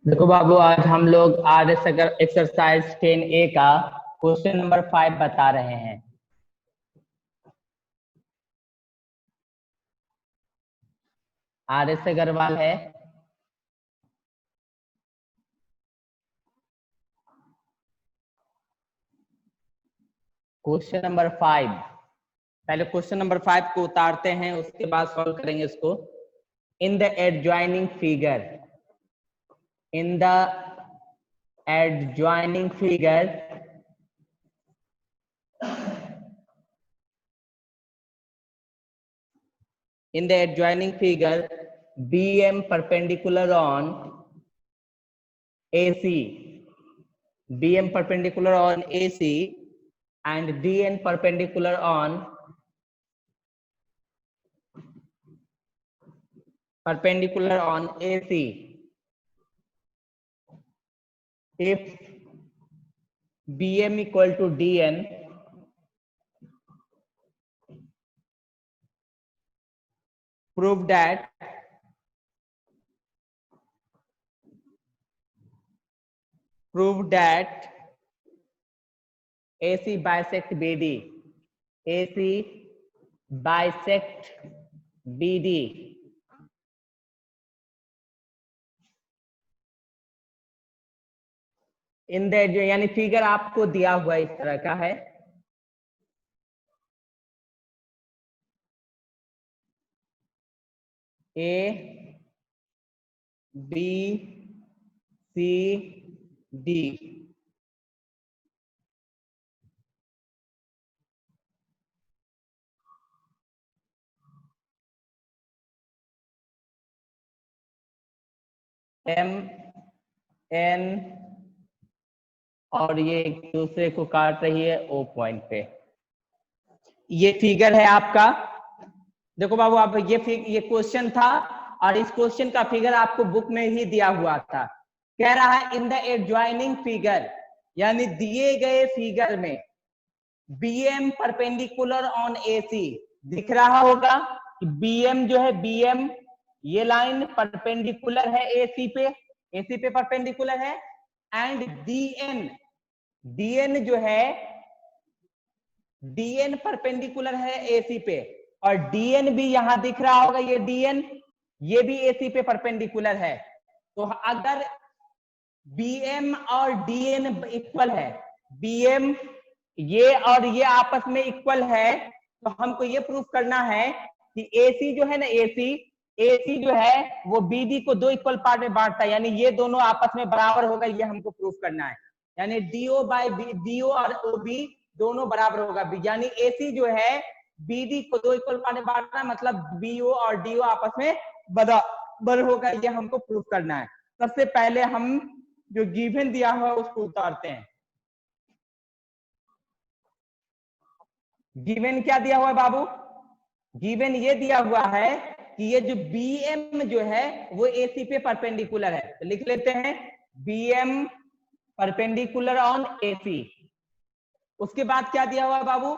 देखो बाबू, आज हम लोग आर एस एक्सरसाइज 10A का क्वेश्चन नंबर 5 बता रहे हैं। आर एस अग्रवाल है। Question number 5। पहले क्वेश्चन नंबर 5 को उतारते हैं, उसके बाद सॉल्व करेंगे इसको। In the adjoining figure, in the adjoining figure in the adjoining figure, BM perpendicular on AC, BM perpendicular on AC and DN perpendicular on AC. If BM equal to DN, prove that AC bisect BD, AC bisect BD. In the यानी figure आपको दिया हुआ इस तरह का है। A B C D, M N और ये एक दूसरे को काट रही है O पॉइंट पे। ये फिगर है आपका। देखो बाबू, आप ये क्वेश्चन था और इस क्वेश्चन का फिगर आपको बुक में ही दिया हुआ था। कह रहा है इन द एडजॉइनिंग फिगर, यानी दिए गए फिगर में BM परपेंडिकुलर ऑन AC, दिख रहा होगा कि BM जो है, BM ये लाइन परपेंडिकुलर है AC पे परपेंडिकुलर है। एंड DN जो है, DN परपेंडिकुलर है AC पे, और DN भी यहां दिख रहा होगा, ये DN ये भी AC पे परपेंडिकुलर है। तो अगर BM और DN इक्वल है, BM ये और ये आपस में इक्वल है, तो हमको ये प्रूफ करना है कि AC जो है ना, AC जो है वो BD को दो इक्वल पार्ट में बांटता है, यानी ये दोनों आपस में बराबर होगा, ये हमको प्रूफ करना है। यानी DO और OB दोनों बराबर होगा, यानी AC जो है BD को दो इक्वल पार्ट में बांटना, मतलब BO और DO आपस में बराबर होगा, ये हमको प्रूफ करना है। सबसे पहले हम जो गिवन दिया हुआ है उसको उतारते हैं। गिवन क्या दिया हुआ है बाबू? गिवन ये दिया हुआ है कि ये जो BM जो है वो AC पे परपेंडिकुलर है, तो लिख लेते हैं BM परपेंडिकुलर ऑन AC। उसके बाद क्या दिया हुआ है बाबू?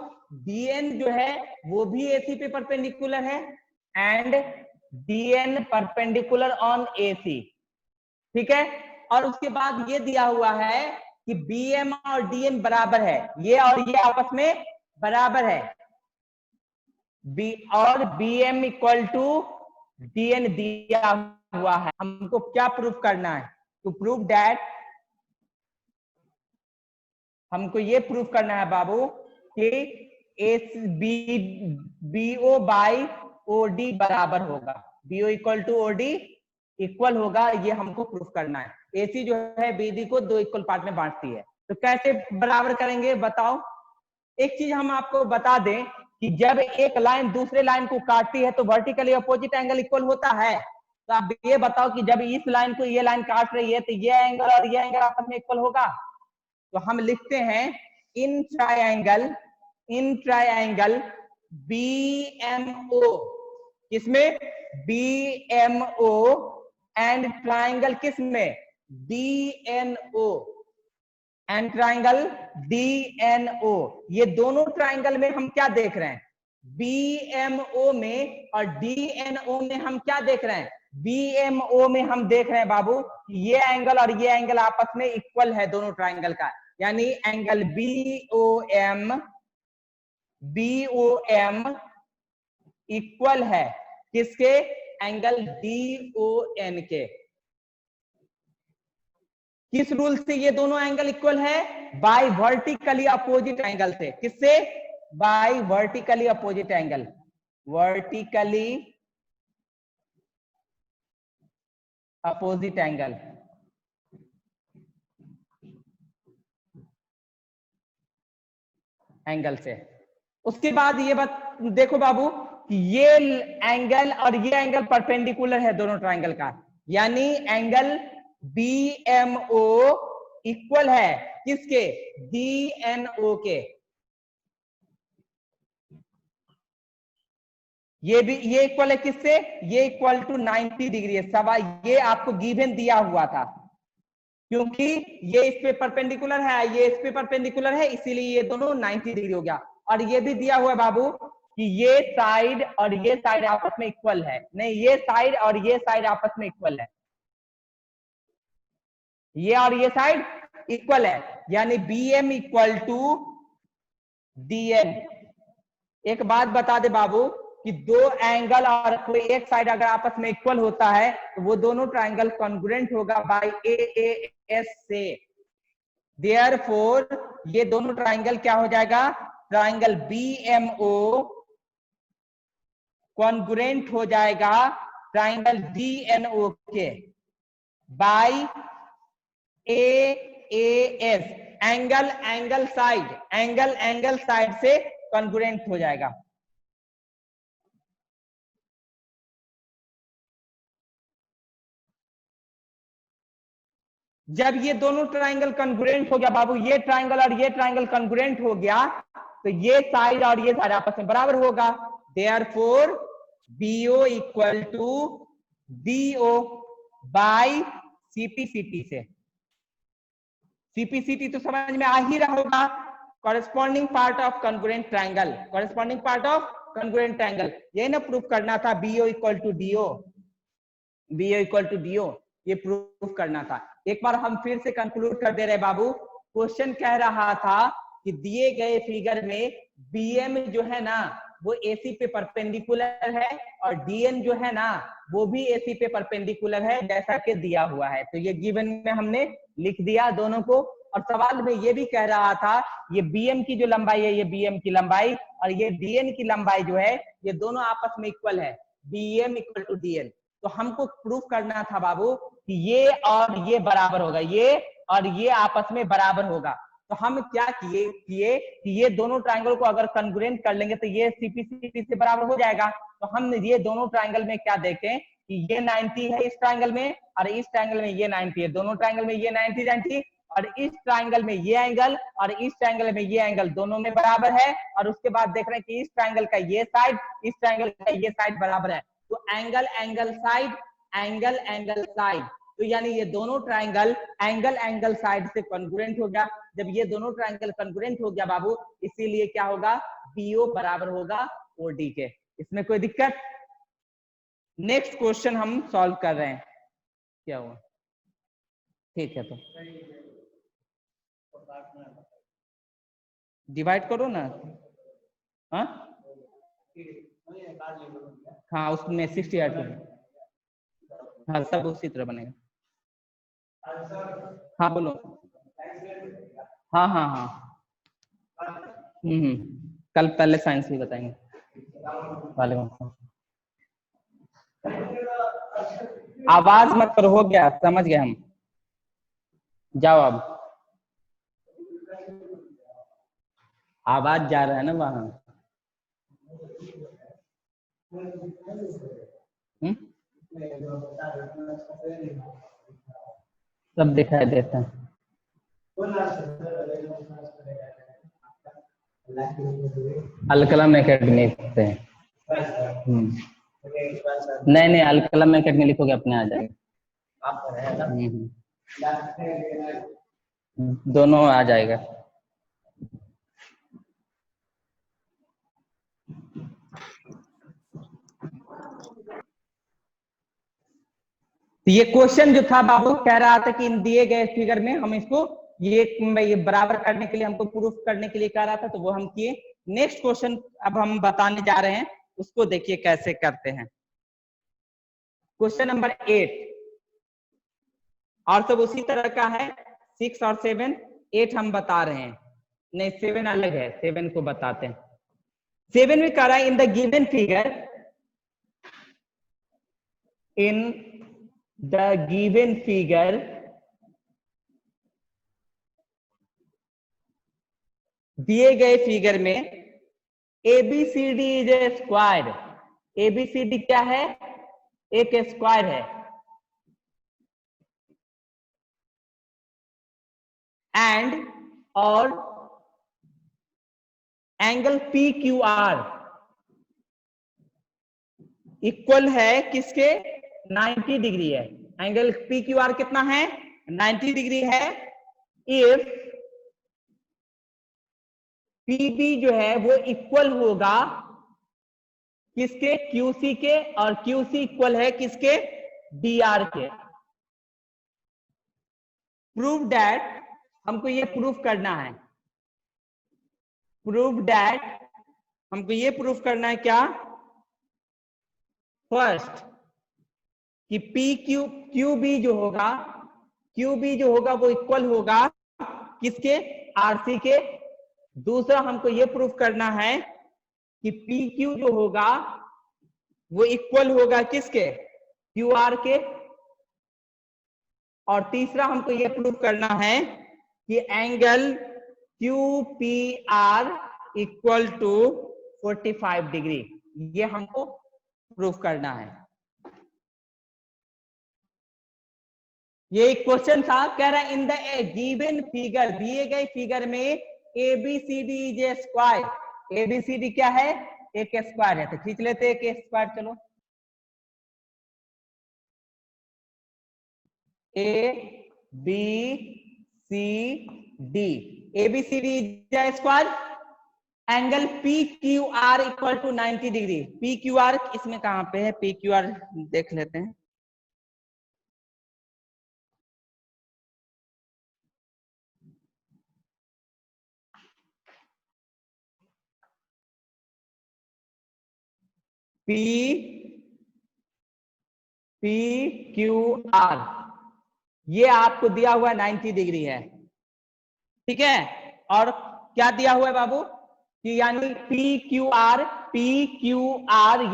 DN जो है वो भी AC पे परपेंडिकुलर है and DN perpendicular on AC, ठीक है। और उसके बाद ये दिया हुआ है कि BM और DN बराबर है, ये और ये आपस में बराबर है, और BM इक्वल टू DN दिया हुआ है। हमको क्या प्रूफ करना है? टू प्रूव दैट, हमको ये प्रूफ करना है बाबू कि BO बाई OD बराबर होगा, BO equal to OD equal होगा, ये हमको प्रूफ करना है। AC जो है BD को दो इक्वल पार्ट में बांटती है, तो कैसे बराबर करेंगे बताओ? एक चीज हम आपको बता दें कि जब एक लाइन दूसरे लाइन को काटती है तो वर्टिकली अपोजिट एंगल इक्वल होता है। तो आप ये बताओ कि जब इस लाइन को ये लाइन काट रही है तो ये एंगल और ये एंगल आपस में इक्वल होगा? तो हम लिखते हैं इन ट्रायंगल BMO, किसमें? BMO एंड ट्रायंगल किसमें? DNO and triangle DNO। ये दोनों ट्राइंगल में हम क्या देख रहे हैं? BMO में और DNO में हम क्या देख रहे हैं? BMO में हम देख रहे हैं बाबू, ये एंगल और ये एंगल आपस में इक्वल है दोनों ट्राइंगल का, यानी एंगल BOM इक्वल है किसके? एंगल DON के। किस रूल से ये दोनों एंगल इक्वल है? बाय वर्टिकली अपोजिट एंगल से। किससे? By vertically opposite angle, vertically opposite angle. Angle से। उसके बाद ये बात देखो बाबू कि ये एंगल और ये एंगल परपेंडिकुलर है दोनों ट्राइंगल का, यानी एंगल BMO इक्वल है किसके? DNO के। ये इक्वल है किससे? ये इक्वल टू 90 डिग्री है। सवाल ये आपको गिवन दिया हुआ था, क्योंकि ये इस पे परपेंडिकुलर है, ये इस पे परपेंडिकुलर है, इसीलिए ये दोनों 90 डिग्री हो गया। और ये भी दिया हुआ है बाबू कि ये साइड और ये साइड आपस में इक्वल है। नहीं, ये साइड और ये साइड आपस में इक्वल है, ये और ये साइड इक्वल है, यानी BM इक्वल टू DN। एक बात बता दे बाबू कि दो एंगल और कोई एक साइड अगर आपस में इक्वल होता है तो वो दोनों ट्राइंगल कॉन्ग्रुएंट होगा बाय AAS से। देयरफॉर ये दोनों ट्राइंगल क्या हो जाएगा? ट्राइंगल BMO कॉन्ग्रुएंट हो जाएगा ट्राइंगल DNO के बाय AAS। एंगल साइड से कॉन्ग्रुएंट हो जाएगा। जब ये दोनों ट्राइंगल कॉन्ग्रुएंट हो गया बाबू, ये ट्राइंगल और ये ट्राइंगल कॉन्ग्रुएंट हो गया, तो ये साइड और ये साइड आपस में बराबर होगा। Therefore BO equal to DO by CPCT से। CPCT तो समझ में आ ही रहा होगा, corresponding part of congruent triangle, corresponding part of congruent triangle. ये ना प्रूफ करना था BO equal to DO, BO equal to DO, ये प्रूफ करना था। एक बार हम फिर से कंक्लूड कर दे रहे बाबू। क्वेश्चन कह रहा था कि दिए गए फिगर में BM जो है ना वो AC पे परपेंडिकुलर है और DN जो है ना वो भी AC पे परपेंडिकुलर है, जैसा कि दिया हुआ है। तो ये गिवन में हमने लिख दिया दोनों को। और सवाल में ये भी कह रहा था ये BM की जो लंबाई है, ये BM की लंबाई और ये DN की लंबाई जो है, ये दोनों आपस में इक्वल है, BM इक्वल टू DN। तो हमको प्रूफ करना था बाबू कि ये और ये बराबर होगा, ये और ये आपस में बराबर होगा। तो हम क्या किए कि ये दोनों ट्राइंगल को अगर कॉन्ग्रुएंट कर लेंगे तो ये CPCT से बराबर हो जाएगा। तो हम ये दोनों ट्राइंगल में क्या देखें कि ये 90 है इस ट्राइंगल में और इस ट्राइंगल में ये 90 है, दोनों ट्राइंगल में ये 90 और इस ट्राइंगल में ये एंगल और इस ट्राइंगल में ये एंगल दोनों में बराबर है। और उसके बाद देख रहे हैं कि इस ट्राइंगल का ये साइड, इस ट्राइंगल का ये साइड बराबर है। तो एंगल साइड, तो यानी ये दोनों ट्राइंगल एंगल साइड से कॉन्ग्रुएंट हो गया। जब ये दोनों ट्राइंगल कॉन्ग्रुएंट हो गया बाबू, इसीलिए क्या होगा? BO बराबर होगा OD के। इसमें कोई दिक्कत? नेक्स्ट क्वेश्चन हम सॉल्व कर रहे हैं। क्या हुआ? ठीक है, तो डिवाइड करो ना। हाँ हाँ, उसमें 68। हाँ, सब उसी तरह बनेगा। हाँ बोलो। हाँ हाँ हाँ। कल पहले साइंस भी बताएंगे। वालेकुम अस्सलाम। आवाज मत करो, हो गया, समझ गए हम। जाओ अब। आवाज जा रहा है ना वहां। सब दिखाई देता है। अलकलम एकेडमी से। नहीं नहीं, अलकलम एकेडमी लिखोगे अपने आ जाएगा। दोनों आ जाएगा। तो ये क्वेश्चन जो था बाबू कह रहा था कि इन दिए गए फिगर में हम इसको ये बराबर करने के लिए, हमको प्रूफ करने के लिए कह रहा था, तो वो हम किए। नेक्स्ट क्वेश्चन अब हम बताने जा रहे हैं, उसको देखिए कैसे करते हैं। क्वेश्चन नंबर 8 और सब उसी तरह का है। 6 और 7, 8 हम बता रहे हैं, नहीं 7 अलग है, 7 को बताते हैं। 7 में कह रहा है in the given figure, in the given figure दिए गए फिगर में ABCD is a square. ABCD क्या है? एक स्क्वायर है। एंड और angle P Q R equal है किसके? 90 डिग्री है। एंगल पी क्यू आर कितना है? 90 डिग्री है। इफ पीबी जो है वो इक्वल होगा किसके? क्यूसी के, और क्यूसी इक्वल है किसके? डीआर के। प्रूव दैट, हमको ये प्रूफ करना है। प्रूव दैट, हमको ये प्रूफ करना है क्या? फर्स्ट कि पी क्यू क्यू बी जो होगा, क्यू बी जो होगा वो इक्वल होगा किसके? आरसी के। दूसरा हमको ये प्रूफ करना है कि पी क्यू जो होगा वो इक्वल होगा किसके? क्यू आर के। और तीसरा हमको ये प्रूफ करना है कि angle Q P R equal to 45 degree. ये हमको प्रूफ करना है। ये क्वेश्चन था, कह रहा है इन द गिवन फिगर, दिए गए फिगर में ABCD is a square. ABCD क्या है? एक स्क्वायर है। तो खींच लेते हैं एक स्क्वायर, चलो। A B C D, ABCD is a square. Angle P Q R equal to 90 degree. P Q R इसमें कहां पे है? पी क्यू आर देख लेते हैं। पी पी क्यू आर ये आपको दिया हुआ 90 डिग्री है, ठीक है। और क्या दिया हुआ है बाबू? कि यानी पी क्यू आर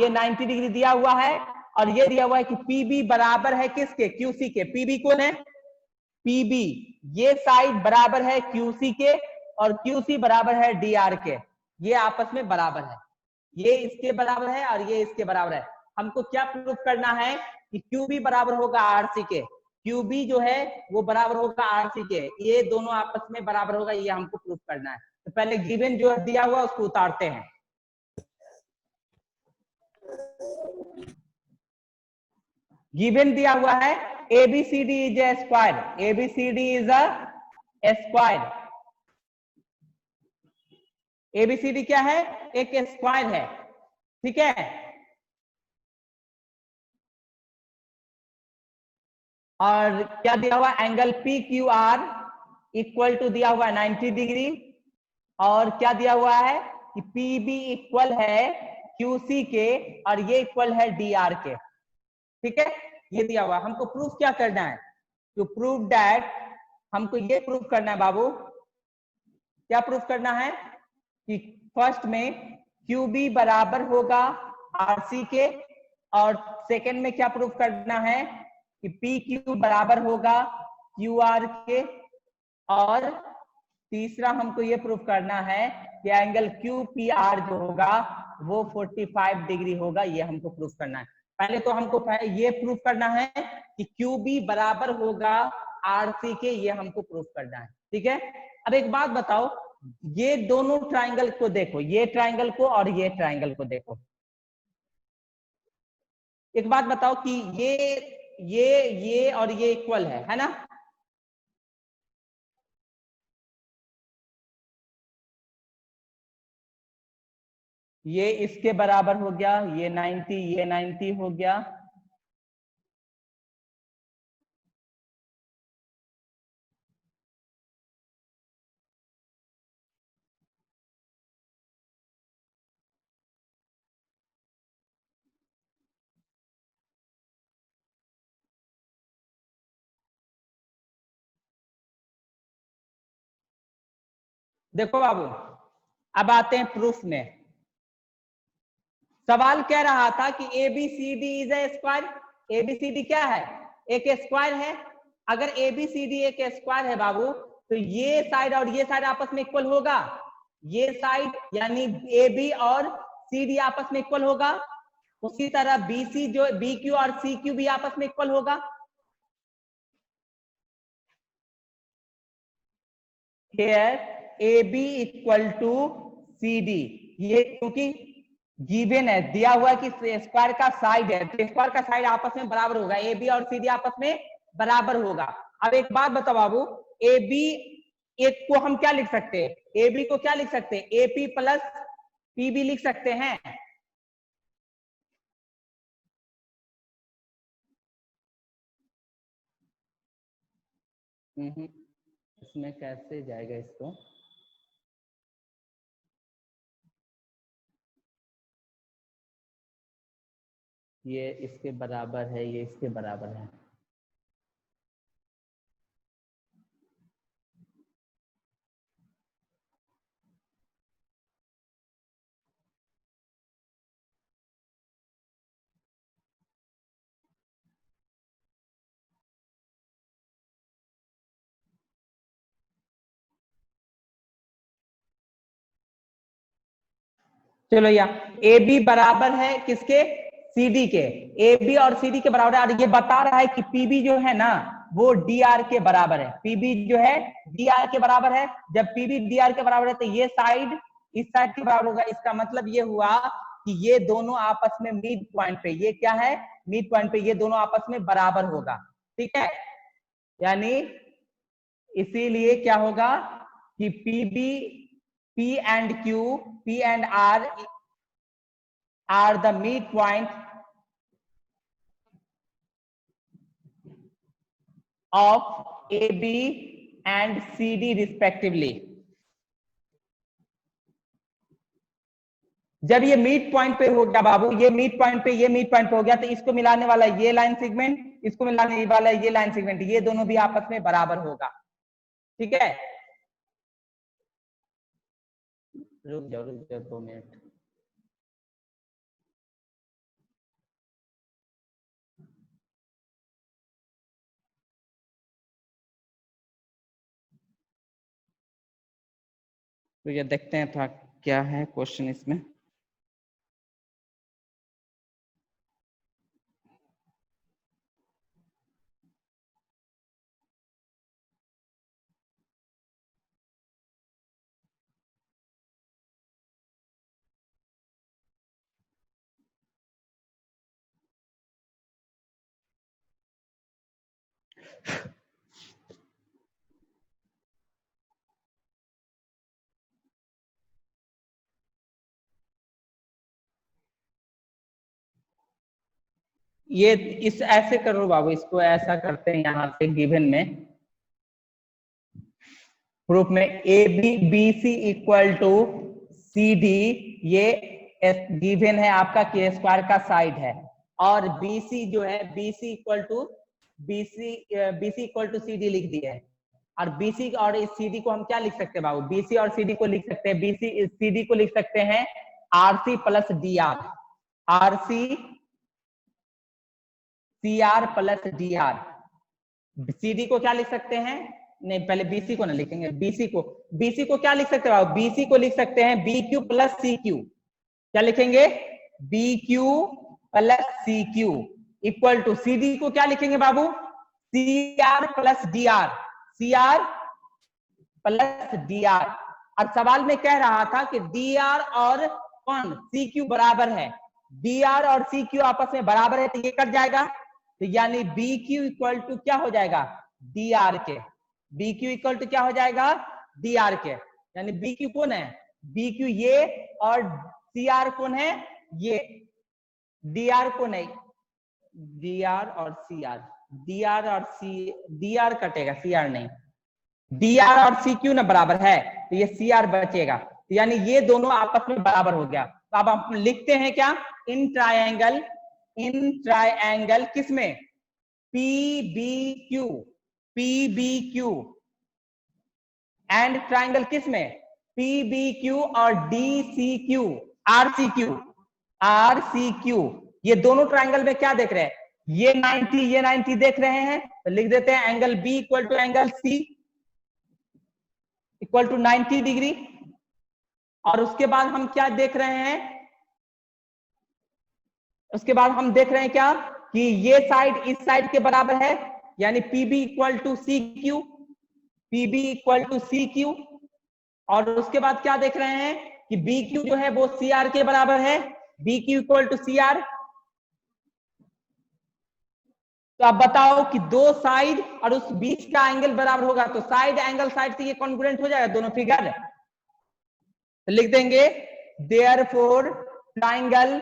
ये 90 डिग्री दिया हुआ है। और ये दिया हुआ है कि पीबी बराबर है किसके? क्यूसी के। पीबी कौन है? पीबी ये साइड बराबर है क्यूसी के, और क्यूसी बराबर है डीआर के। ये आपस में बराबर है। ये इसके बराबर है और ये इसके बराबर है। हमको क्या प्रूफ करना है? कि क्यूबी बराबर होगा आरसी के। क्यूबी जो है वो बराबर होगा आरसी के। ये दोनों आपस में बराबर होगा, ये हमको प्रूफ करना है। तो पहले गिवन जो दिया हुआ उसको उतारते हैं। गिवन दिया हुआ है ABCD is a square. ABCD is a square. ABCD क्या है? एक स्क्वायर है, ठीक है। और क्या दिया हुआ? Angle P Q R equal to दिया हुआ 90 डिग्री। और क्या दिया हुआ है? कि पी बी इक्वल है क्यूसी के, और ये इक्वल है डी आर के, ठीक है। ये दिया हुआ। हमको प्रूफ क्या करना है? टू प्रूव दैट, हमको ये प्रूफ करना है बाबू। क्या प्रूफ करना है? कि फर्स्ट में क्यूबी बराबर होगा आरसी के, और सेकंड में क्या प्रूफ करना है? कि पी क्यू बराबर होगा क्यू आर के। और तीसरा हमको ये प्रूफ करना है कि एंगल क्यू पी आर जो होगा वो 45 डिग्री होगा। ये हमको प्रूफ करना है। पहले तो हमको ये प्रूफ करना है कि क्यू बी बराबर होगा आरसी के। ये हमको प्रूफ करना है, ठीक है। अब एक बात बताओ, ये दोनों ट्राइंगल को देखो, ये ट्राइंगल को और ये ट्राइंगल को देखो। एक बात बताओ कि ये और ये इक्वल है ना? ये इसके बराबर हो गया, ये 90 हो गया। देखो बाबू, अब आते हैं प्रूफ में। सवाल कह रहा था कि ABCD is a square. ABCD क्या है? एक स्क्वायर है। अगर ABCD एक स्क्वायर है बाबू, तो ये साइड और ये साइड आपस में इक्वल होगा। ये साइड यानी AB और CD आपस में इक्वल होगा। उसी तरह BC जो BQ और CQ भी आपस में इक्वल होगा। Here AB equal to CD, ये क्योंकि गिवन है, दिया हुआ कि स्क्वायर का साइड है, तो स्क्वायर का साइड आपस में बराबर होगा, AB और CD आपस में बराबर होगा। अब एक बात बताओ बाबू, AB एक को हम क्या लिख सकते हैं? AB को क्या लिख सकते हैं? AP प्लस PB लिख सकते हैं। इसमें कैसे जाएगा इसको? ये इसके बराबर है, ये इसके बराबर है। चलो यहाँ AB बराबर है किसके? CD के। AB और CD के बराबर है, और ये बता रहा है कि PB जो है ना वो DR के बराबर है। PB जो है DR के बराबर है। जब PB DR के बराबर है तो ये साइड इस साइड के बराबर होगा। इसका मतलब ये हुआ कि ये दोनों आपस में मिड पॉइंट पे, ये क्या है? मिड पॉइंट पे ये दोनों आपस में बराबर होगा। ठीक है, यानी इसीलिए क्या होगा कि P and Q, P and R are the midpoint of AB and CD respectively। जब ये मिड पॉइंट पे हो गया बाबू, ये मिड पॉइंट पे ये मिड पॉइंट पे हो गया, तो इसको मिलाने वाला ये लाइन सेगमेंट, इसको मिलाने वाला ये लाइन सेगमेंट, ये दोनों भी आपस में बराबर होगा। ठीक है, रुक जाओ 2 मिनट। तो ये देखते हैं था क्या है क्वेश्चन इसमें। ये इस ऐसे करो बाबू, इसको ऐसा करते हैं यहां से गिवन में प्रूफ में ABBC इक्वल टू CD, ये गिवन है आपका के स्क्वायर का साइड है, और BC जो है BC इक्वल टू CD लिख दिया है। और BC और इस CD को हम क्या लिख सकते हैं बाबू? BC और CD को लिख सकते हैं, BC इस CD को लिख सकते हैं RC plus DR, RC CR plus DR। CD को क्या लिख सकते हैं? नहीं, पहले BC को ना लिखेंगे, BC को क्या लिख सकते हैं बाबू? BC को लिख सकते हैं BQ प्लस CQ। क्या लिखेंगे? BQ plus CQ equal to CD को क्या लिखेंगे बाबू? CR plus DR, CR plus DR। और सवाल में कह रहा था कि DR और कौन? CQ बराबर है। DR और CQ आपस में बराबर है, तो ये कट जाएगा, तो यानी BQ इक्वल टू क्या हो जाएगा? DR के। BQ इक्वल टू क्या हो जाएगा? DR के। यानी BQ कौन है? BQ ये, और CR कौन है? ये। DR को नहीं, DR और CR, DR और DR कटेगा, CR नहीं। DR और CQ ना बराबर है, तो ये CR बचेगा, तो यानी ये दोनों आपस में बराबर हो गया। तो अब हम लिखते हैं क्या? इन ट्रायंगल किसमें? PBQ एंड ट्रायंगल किसमें? PBQ और DCQ, RCQ, ये दोनों ट्राइंगल में क्या देख रहे हैं? ये 90 देख रहे हैं, तो लिख देते हैं angle B equal to angle C equal to 90 degree. और उसके बाद हम क्या देख रहे हैं? उसके बाद हम देख रहे हैं क्या कि ये साइड इस साइड के बराबर है, यानी PB equal to CQ, PB equal to CQ। और उसके बाद क्या देख रहे हैं कि BQ जो है वो CR के बराबर है, BQ इक्वल टू CR। तो आप बताओ कि दो साइड और उस बीच का एंगल बराबर होगा, तो साइड एंगल साइड से ये कॉन्ग्रुएंट हो जाएगा दोनों फिगर। तो लिख देंगे देयरफॉर ट्राइंगल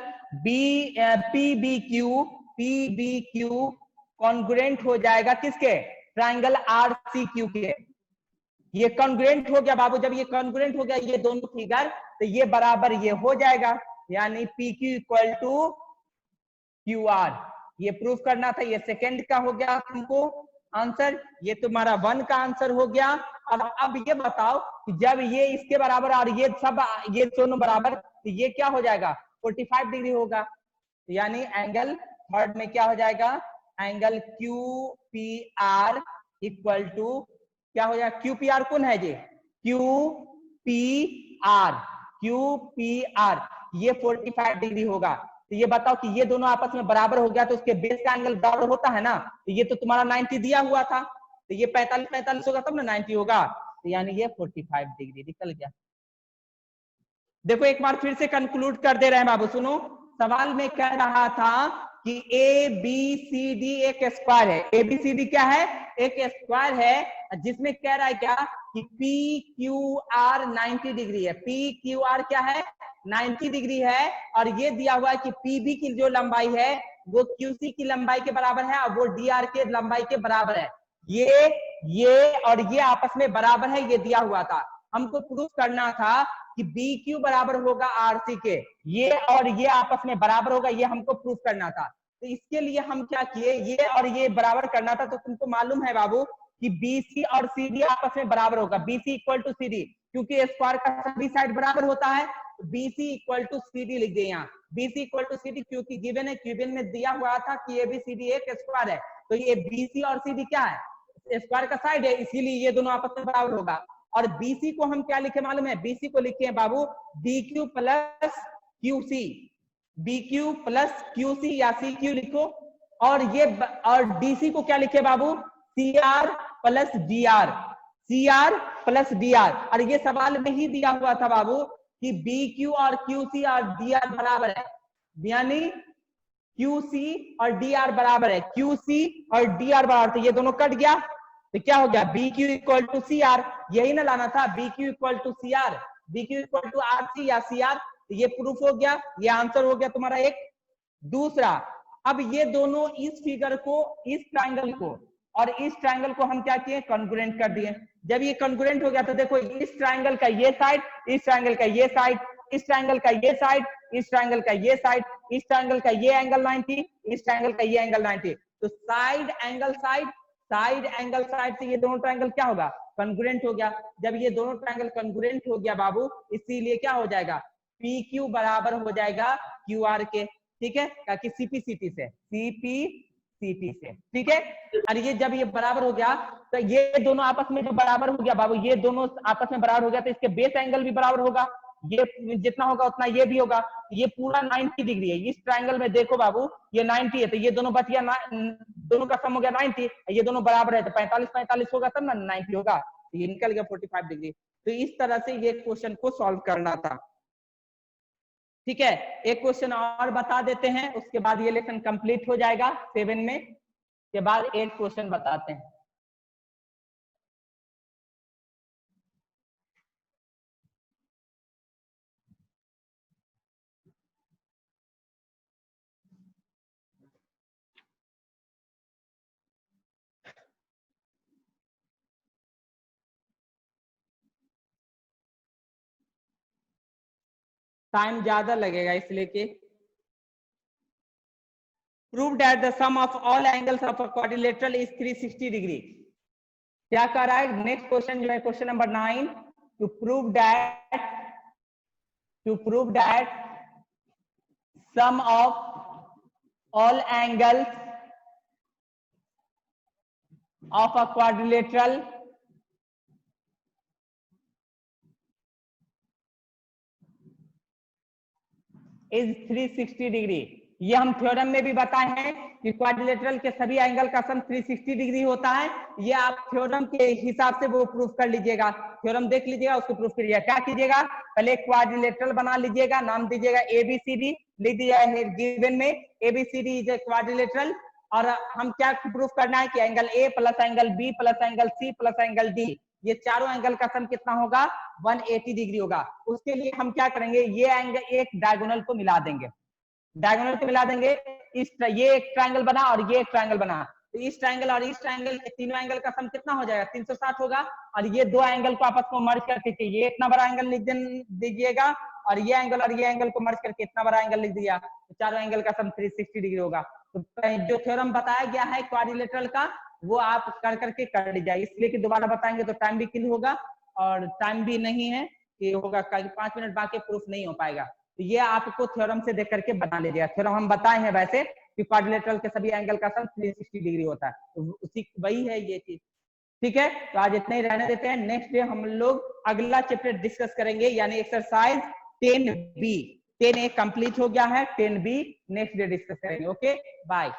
PBQ कॉन्ग्रुएंट हो जाएगा किसके? ट्राइंगल RCQ के। ये कॉन्ग्रुएंट हो गया बाबू, जब ये कॉन्ग्रुएंट हो गया ये दोनों फिगर, तो ये बराबर ये हो जाएगा, यानी PQ इक्वल टू QR। ये प्रूफ करना था, ये सेकंड का हो गया तुमको आंसर, ये तुम्हारा 1 का आंसर हो गया। और अब ये बताओ कि जब ये इसके बराबर और ये सब ये दोनों बराबर, तो ये क्या हो जाएगा? 45 डिग्री होगा, यानी एंगल थर्ड में क्या हो जाएगा? एंगल QPR इक्वल टू क्या हो जाएगा? QPR कौन है जी? QPR ये 45 डिग्री होगा। तो ये बताओ कि ये दोनों आपस में बराबर हो गया, तो उसके बेस का एंगल बराबर होता है ना। तो ये तो तुम्हारा 90 दिया हुआ था, तो ये 45 होगा तब ना 90 होगा, तो यानी ये 45 डिग्री निकल गया। देखो एक बार फिर से कंक्लूड कर दे रहे हैं बाबू, सुनो। सवाल में कह रहा था कि ABCD एक स्क्वायर है। ABCD क्या है? एक स्क्वायर है, जिसमें कह रहा है क्या कि PQR 90 डिग्री है। PQR क्या है? 90 डिग्री है। और ये दिया हुआ है कि PB की जो लंबाई है वो QC की लंबाई के बराबर है, और वो DR के लंबाई के बराबर है। ये और ये आपस में बराबर है, ये दिया हुआ था। हमको प्रूफ करना था कि BQ बराबर होगा RC के, ये और ये आपस में बराबर होगा, ये हमको प्रूफ करना था। तो इसके लिए हम क्या किए, ये और ये बराबर करना था। तो तुमको मालूम है बाबू कि BC और CD आपस में बराबर होगा, BC इक्वल टू CD, क्योंकि स्क्वायर का सभी साइड बराबर होता है। तो BC इक्वल टू CD लिख दे यहाँ, BC इक्वल टू CD, क्योंकि गिवन है, क्यूबिन में दिया हुआ था कि ABCD एक स्क्वायर है। तो ये BC और CD क्या है? स्क्वायर का साइड है, इसीलिए ये दोनों आपस में बराबर होगा। और BC को हम क्या लिखे मालूम है? BC को लिखे हैं बाबू BQ plus QC, BQ plus QC या CQ लिखो। और ये और DC को क्या लिखे बाबू? CR plus DR, CR plus DR। और ये सवाल में ही दिया हुआ था बाबू कि BQ और QC और DR बराबर है, यानी QC और DR बराबर है, QC और DR बराबर, तो ये दोनों कट गया, तो क्या हो गया? BQ इक्वल टू CR, यही ना लाना था, BQ equal to CR, BQ equal to RC या CR। तो ये प्रूफ हो गया, ये आंसर हो गया तुम्हारा एक। दूसरा, अब ये दोनों इस फिगर को, इस ट्राइंगल को और इस ट्राइंगल को हम क्या किए? कॉन्ग्रुएंट कर दिए। जब ये कॉन्ग्रुएंट हो गया तो देखो इस ट्राइंगल का ये साइड, इस ट्राइंगल का ये साइड, इस ट्राइंगल का ये साइड, इस ट्राइंगल का ये साइड, इस ट्राइंगल का ये एंगल 90, इस ट्राइंगल का ये एंगल 90। तो side angle side, side angle side से ये दोनों ट्राइंगल क्या होगा? कॉन्ग्रुएंट हो गया। जब ये दोनों ट्राइंगल कॉन्ग्रुएंट हो गया बाबू, इसीलिए क्या हो जाएगा? PQ बराबर हो जाएगा QR के, ठीक है, ताकि CPCT से, CPCT से, ठीक है। और ये जब ये बराबर हो गया, तो ये दोनों आपस में जो बराबर हो गया बाबू, ये दोनों आपस में बराबर हो गया, तो इसके बेस एंगल भी बराबर होगा, ये जितना होगा उतना ये भी होगा। ये पूरा 90 डिग्री है। इस ट्राइंगल में देखो बाबू ये 90 है, तो ये दोनों बच गया, दोनों का सम हो गया 90, ये दोनों बराबर है, तो 45 होगा तब ना 90 होगा, तो ये निकल गया 45 डिग्री। तो इस तरह से ये क्वेश्चन को सॉल्व करना था, ठीक है। एक क्वेश्चन और बता देते हैं, उसके बाद ये लेसन कंप्लीट हो जाएगा 7 में, के बाद 8 क्वेश्चन बताते हैं। टाइम ज्यादा लगेगा इसलिए कि prove that the sum of all angles of a quadrilateral is 360 degree. क्या कर रहा है? नेक्स्ट क्वेश्चन जो है question number 9, to prove that sum of all angles of a quadrilateral is 360 degree. ये हम थ्योरम में भी बताए हैं कि क्वाड्रिलेटरल के सभी एंगल का सम 360 डिग्री होता है। ये आप थ्योरम के हिसाब से वो प्रूफ कर लीजिएगा, थ्योरम देख लीजिएगा, उसको प्रूफ करिएगा। क्या कीजिएगा, पहले क्वाड्रिलेटरल बना लीजिएगा, नाम दीजिएगा ABCD, लिख दीजिएगा गिवन में ABCD इज ए क्वाड्रिलेटरल। और हम क्या प्रूफ करना है कि angle A plus angle B plus angle C plus angle D, ये चारों एंगल का सम कितना होगा, 180 डिग्री होगा। उसके लिए हम क्या करेंगे, ये एंगल एक डायगोनल को मिला देंगे, डायगोनल को मिला देंगे। ये एक ट्रायंगल बना और ये एक ट्रायंगल बना, तो इस ट्रायंगल और इस ट्रायंगल के तीनों एंगल का सम कितना हो जाएगा, 360 होगा। और ये दो एंगल को आपस में मर्ज करके ये इतना बड़ा एंगल लिख दीजिएगा, और ये एंगल को मर्ज करके इतना बड़ा एंगल लिख दिया, तो चारों एंगल का सम 360 डिग्री होगा। तो जो थ्योरम बताया गया है क्वाड्रिलेटरल का, वो आप कर करके कर लीजिए, इसलिए कि दोबारा बताएंगे तो टाइम भी किल होगा, और टाइम भी नहीं है कि होगा 5 मिनट बाकी प्रूफ नहीं हो पाएगा। तो ये आपको थ्योरम से देख करके बना लीजिएगा। थ्योरम हम बताए हैं वैसे कि क्वाड्रिलेटरल के सभी एंगल का सम 360 डिग्री होता है, तो उसी वही है ये चीज। ठीक है, तो आज इतना ही रहने देते हैं। नेक्स्ट डे हम लोग अगला चैप्टर डिस्कस करेंगे, यानी एक्सरसाइज 10B। 10A कंप्लीट हो गया है, 10B नेक्स्ट डे डिस्कस करेंगे। Okay, bye.